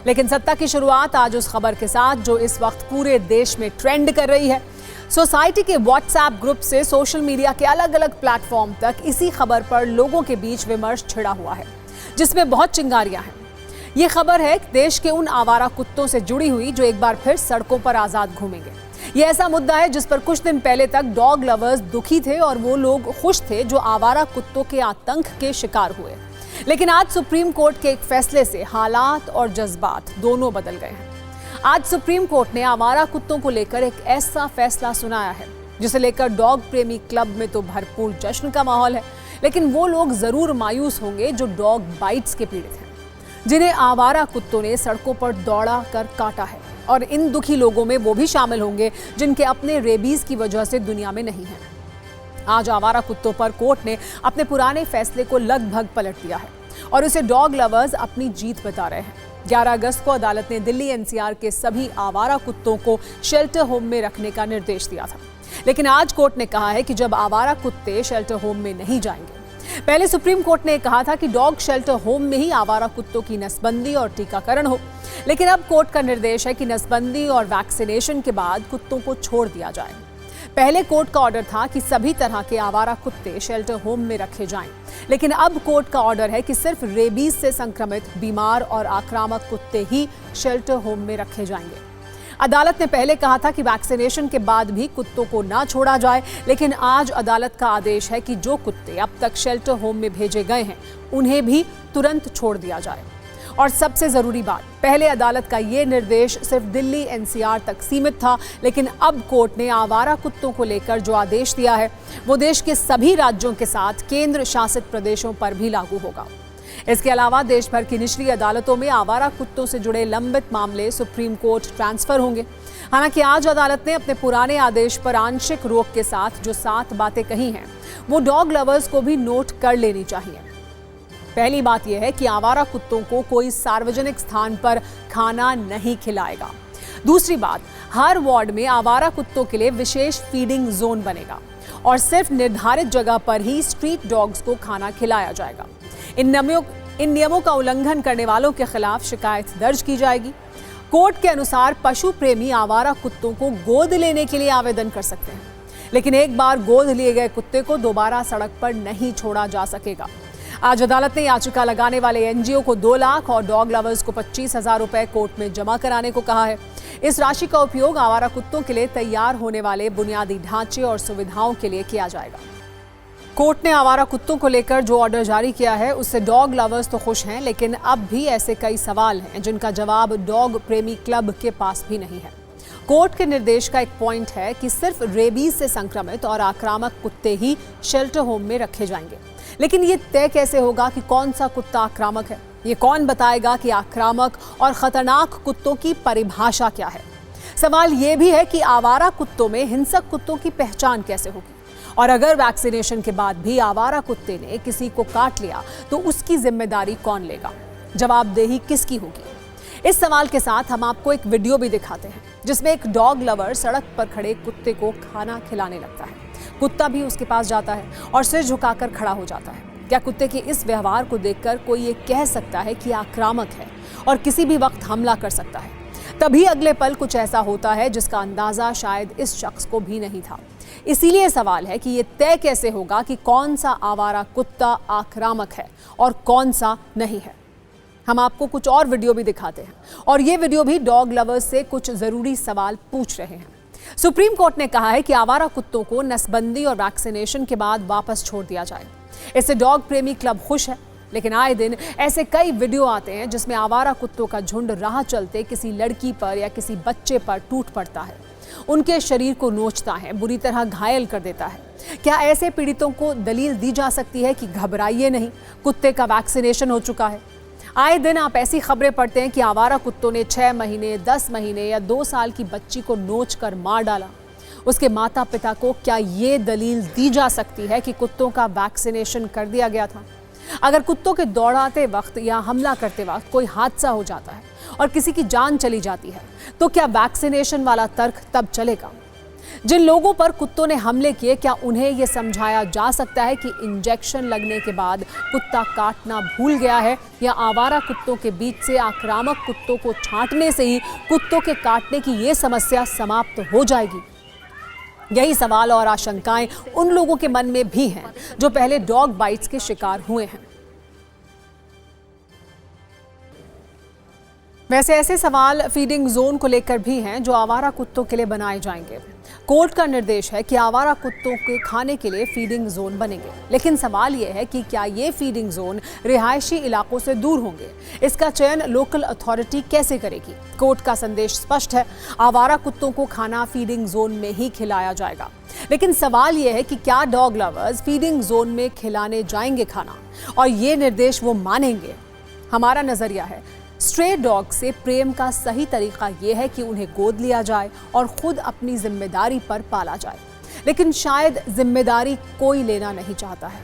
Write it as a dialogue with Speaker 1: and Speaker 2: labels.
Speaker 1: लेकिन सत्ता की शुरुआत आज उस खबर के साथ जो इस वक्त पूरे देश में ट्रेंड कर रही है। सोसाइटी के व्हाट्सएप ग्रुप से सोशल मीडिया के अलग अलग प्लेटफॉर्म तक इसी खबर पर लोगों के बीच विमर्श छिड़ा हुआ है, जिसमें बहुत चिंगारियां हैं। ये खबर है देश के उन आवारा कुत्तों से जुड़ी हुई जो एक बार फिर सड़कों पर आजाद घूमेंगे। ये ऐसा मुद्दा है जिस पर कुछ दिन पहले तक डॉग लवर्स दुखी थे और वो लोग खुश थे जो आवारा कुत्तों के आतंक के शिकार हुए। लेकिन आज सुप्रीम कोर्ट के एक फैसले से हालात और जज्बात दोनों बदल गए हैं। आज सुप्रीम कोर्ट ने आवारा कुत्तों को लेकर एक ऐसा फैसला सुनाया है जिसे लेकर डॉग प्रेमी क्लब में तो भरपूर जश्न का माहौल है, लेकिन वो लोग जरूर मायूस होंगे जो डॉग बाइट्स के पीड़ित हैं, जिन्हें आवारा कुत्तों ने सड़कों पर दौड़ा कर काटा है। और इन दुखी लोगों में वो भी शामिल होंगे जिनके अपने रेबीज की वजह से दुनिया में नहीं है। आज आवारा कुत्तों पर कोर्ट ने अपने पुराने फैसले को लगभग पलट दिया है और इसे डॉग लवर्स अपनी जीत बता रहे हैं। 11 अगस्त को अदालत ने दिल्ली एनसीआर के सभी आवारा कुत्तों को शेल्टर होम में रखने का निर्देश दिया था, लेकिन आज कोर्ट ने कहा है कि जब आवारा कुत्ते शेल्टर होम में नहीं जाएंगे। पहले सुप्रीम कोर्ट ने कहा था कि डॉग शेल्टर होम में ही आवारा कुत्तों की नसबंदी और टीकाकरण हो, लेकिन अब कोर्ट का निर्देश है कि नसबंदी और वैक्सीनेशन के बाद कुत्तों को छोड़ दिया जाए। पहले कोर्ट का ऑर्डर था कि सभी तरह के आवारा कुत्ते शेल्टर होम में रखे जाएं, लेकिन अब कोर्ट का ऑर्डर है कि सिर्फ रेबीज से संक्रमित बीमार और आक्रामक कुत्ते ही शेल्टर होम में रखे जाएंगे। अदालत ने पहले कहा था कि वैक्सीनेशन के बाद भी कुत्तों को ना छोड़ा जाए, लेकिन आज अदालत का आदेश है कि जो कुत्ते अब तक शेल्टर होम में भेजे गए हैं उन्हें भी तुरंत छोड़ दिया जाए। और सबसे जरूरी बात, पहले अदालत का ये निर्देश सिर्फ दिल्ली एनसीआर तक सीमित था, लेकिन अब कोर्ट ने आवारा कुत्तों को लेकर जो आदेश दिया है वो देश के सभी राज्यों के साथ केंद्र शासित प्रदेशों पर भी लागू होगा। इसके अलावा देश भर की निचली अदालतों में आवारा कुत्तों से जुड़े लंबित मामले सुप्रीम कोर्ट ट्रांसफर होंगे। हालांकि आज अदालत ने अपने पुराने आदेश पर आंशिक रोक के साथ जो 7 बातें कही हैं वो डॉग लवर्स को भी नोट कर लेनी चाहिए। पहली बात यह है कि आवारा कुत्तों को कोई सार्वजनिक स्थान पर खाना नहीं खिलाएगा। दूसरी बात, हर वार्ड में आवारा कुत्तों के लिए विशेष फीडिंग जोन बनेगा और सिर्फ निर्धारित जगह पर ही स्ट्रीट डॉग्स को खाना खिलाया जाएगा। इन नियमों का उल्लंघन करने वालों के खिलाफ शिकायत दर्ज की जाएगी। कोर्ट के अनुसार पशु प्रेमी आवारा कुत्तों को गोद लेने के लिए आवेदन कर सकते हैं, लेकिन एक बार गोद लिए गए कुत्ते को दोबारा सड़क पर नहीं छोड़ा जा सकेगा। आज अदालत ने याचिका लगाने वाले एनजीओ को 2 लाख और डॉग लवर्स को 25,000 रुपए कोर्ट में जमा कराने को कहा है। इस राशि का उपयोग आवारा कुत्तों के लिए तैयार होने वाले बुनियादी ढांचे और सुविधाओं के लिए किया जाएगा। कोर्ट ने आवारा कुत्तों को लेकर जो ऑर्डर जारी किया है उससे डॉग लवर्स तो खुश हैं, लेकिन अब भी ऐसे कई सवाल हैं जिनका जवाब डॉग प्रेमी क्लब के पास भी नहीं है। कोर्ट के निर्देश का एक पॉइंट है कि सिर्फ रेबीज से संक्रमित और आक्रामक कुत्ते ही शेल्टर होम में रखे जाएंगे, लेकिन ये तय कैसे होगा कि कौन सा कुत्ता आक्रामक है? ये कौन बताएगा कि आक्रामक और खतरनाक कुत्तों की परिभाषा क्या है? सवाल ये भी है कि आवारा कुत्तों में हिंसक कुत्तों की पहचान कैसे होगी, और अगर वैक्सीनेशन के बाद भी आवारा कुत्ते ने किसी को काट लिया तो उसकी जिम्मेदारी कौन लेगा? जवाबदेही किसकी होगी? इस सवाल के साथ हम आपको एक वीडियो भी दिखाते हैं जिसमें एक डॉग लवर सड़क पर खड़े कुत्ते को खाना खिलाने लगता है। कुत्ता भी उसके पास जाता है और सिर झुकाकर खड़ा हो जाता है। क्या कुत्ते के इस व्यवहार को देखकर कोई ये कह सकता है कि आक्रामक है और किसी भी वक्त हमला कर सकता है? तभी अगले पल कुछ ऐसा होता है जिसका अंदाजा शायद इस शख्स को भी नहीं था। इसीलिए सवाल है कि ये तय कैसे होगा कि कौन सा आवारा कुत्ता आक्रामक है और कौन सा नहीं है। हम आपको कुछ और वीडियो भी दिखाते हैं और ये वीडियो भी डॉग लवर्स से कुछ जरूरी सवाल पूछ रहे हैं। सुप्रीम कोर्ट ने कहा है कि आवारा कुत्तों को नसबंदी और वैक्सीनेशन के बाद वापस छोड़ दिया जाए। इससे डॉग प्रेमी क्लब खुश है, लेकिन आए दिन ऐसे कई वीडियो आते हैं जिसमें आवारा कुत्तों का झुंड राह चलते किसी लड़की पर या किसी बच्चे पर टूट पड़ता है, उनके शरीर को नोचता है, बुरी तरह घायल कर देता है। क्या ऐसे पीड़ितों को दलील दी जा सकती है कि घबराइए नहीं, कुत्ते का वैक्सीनेशन हो चुका है? आए दिन आप ऐसी खबरें पढ़ते हैं कि आवारा कुत्तों ने 6 महीने, 10 महीने या 2 साल की बच्ची को नोच कर मार डाला। उसके माता पिता को क्या ये दलील दी जा सकती है कि कुत्तों का वैक्सीनेशन कर दिया गया था? अगर कुत्तों के दौड़ाते वक्त या हमला करते वक्त कोई हादसा हो जाता है और किसी की जान चली जाती है, तो क्या वैक्सीनेशन वाला तर्क तब चलेगा? जिन लोगों पर कुत्तों ने हमले किए, क्या उन्हें यह समझाया जा सकता है कि इंजेक्शन लगने के बाद कुत्ता काटना भूल गया है, या आवारा कुत्तों के बीच से आक्रामक कुत्तों को छांटने से ही कुत्तों के काटने की ये समस्या समाप्त हो जाएगी? यही सवाल और आशंकाएं उन लोगों के मन में भी हैं जो पहले डॉग बाइट्स के शिकार हुए हैं। वैसे ऐसे सवाल फीडिंग जोन को लेकर भी हैं जो आवारा कुत्तों के लिए बनाए जाएंगे। कोर्ट का निर्देश है कि आवारा कुत्तों के खाने के लिए फीडिंग जोन बनेंगे, लेकिन सवाल यह है कि क्या ये फीडिंग जोन रिहायशी इलाकों से दूर होंगे? इसका चयन लोकल अथॉरिटी कैसे करेगी? कोर्ट का संदेश स्पष्ट है, आवारा कुत्तों को खाना फीडिंग जोन में ही खिलाया जाएगा। लेकिन सवाल यह है कि क्या डॉग लवर्स फीडिंग जोन में खिलाने जाएंगे खाना, और ये निर्देश वो मानेंगे? हमारा नजरिया है, स्ट्रे डॉग से प्रेम का सही तरीका यह है कि उन्हें गोद लिया जाए और खुद अपनी जिम्मेदारी पर पाला जाए, लेकिन शायद जिम्मेदारी कोई लेना नहीं चाहता है।